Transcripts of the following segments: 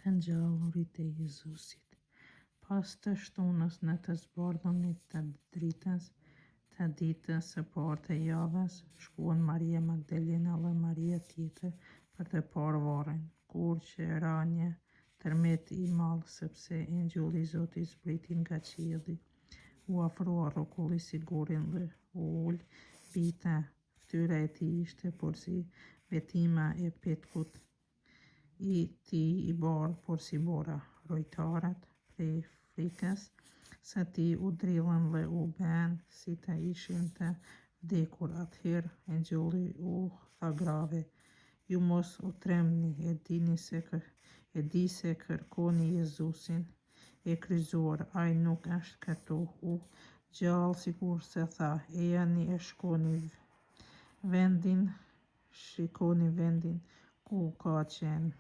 të ngjallurit e Jezusit. Pas të shtunës në të zbardhunit të dritës, të ditës së parë të javës, shkuan Maria Magdalena dhe Maria tjetër për të parë varrin, kur që ra një tërmet i madh, sepse engjulli i Zotit zbriti nga qielli. U afrua, rrokulli sigurin dhe u ul mbi të. Fytyra e tij ishte por si vetima e petkut i tij i bardhë por si bora. Rojtarët prej frikës së tij u drillën dhe u bënë si të ishin të vdekur. Atëherë engjulli u tha grave: "Ju mos u tremni, e di se kërkoni Jezusin e kryqëzuar. Ai nuk është këtu, u gjallë sikur se tha. Ejani e shikoni vendin ku ka qenë,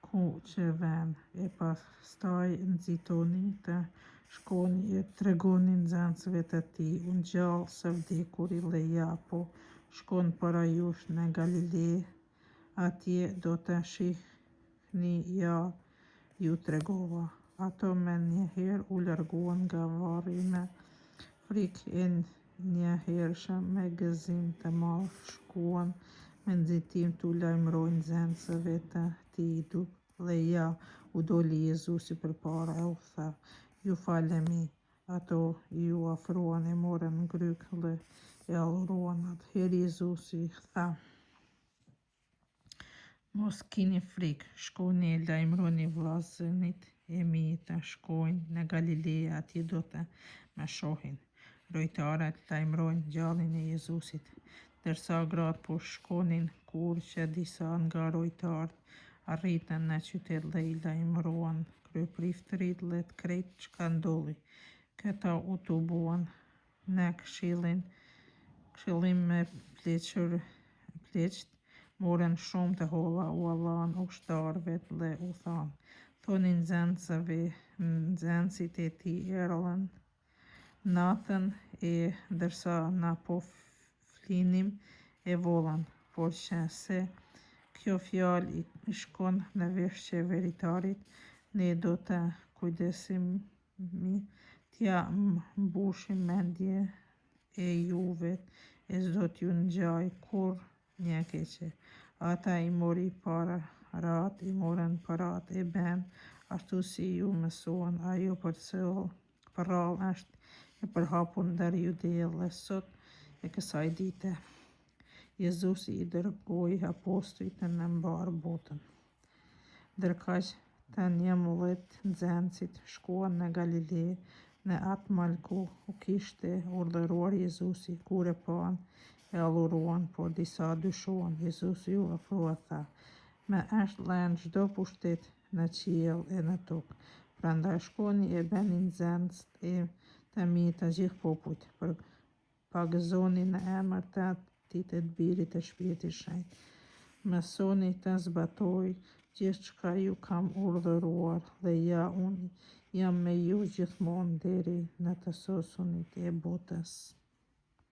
ku që vën, e pastaj nxitoni të shkoni e tregoni nxënësve të tij. U ngjall së vdekuri dhe ja po shkon para jush në Galile, atje do të shihni, ja ju tregova." Ato me njëherë u larguan nga varri me frikë e njëhershme, me gëzim të madh shkuan me nxitim t'u lajmërojnë nxënësve të tij. Dhe ja, u doli Jezusi përpara e u tha: "Ju falemi." Ato iu afruan, e morën ngryk dhe e adhuruan. Atëherë Jezusi tha: "Mos kini frikë, shkoni e lajmëroni vllazërit e mi të shkojnë në Galile, atje do të më shohin." Rojtarët lajmërojnë ngjalljen e Jezusit, ndërsa gratë po shkonin, kur që disa nga rojtarët arritën në qytet dhe i lajmëruan kryepriftërit dhe të krejt çka ndodhi. Këta u tubuan në këshillim me pleqt, morën shumë të holla, u allanë ushtarëve dhe u thanë: "Thoni nxënësit e tij erdhën natën e ndërsa na po flinim e vollën, por që se kjo fjalë i shkon në vesh qeveritarit, ne do të kujdesemi t'ja mbushim mendjen e juve, e s'do t'ju ngjajë kur një keqe." Ata i morën paratë e bënë ashtu si iu mësuan. Ajo përrall është e përhapur ndër Judea dhe sot e kësaj dite. Jezusi i dërgoi apostujt në mbar botën. Ndërkaq të 11 nxënësit shkuan në Galile, në atë mal ku u kishte urdhëruar Jezusi. Kur e panë, e adhuruan, por disa dyshuan. Jezusi u ofrua, tha: "Më është dhënë çdo pushtet në qiell e në tokë. Prandaj shkoni e bëni nxënës të mi të gjithë popujt. Përgëzoni në emër të Atit, të Birit, të Shpirtit Shenjtë. Mësoni të zbatoj gjithçka ju kam urdhëruar, dhe ja, unë jam me ju gjithmonë deri në të sosurnit e botës."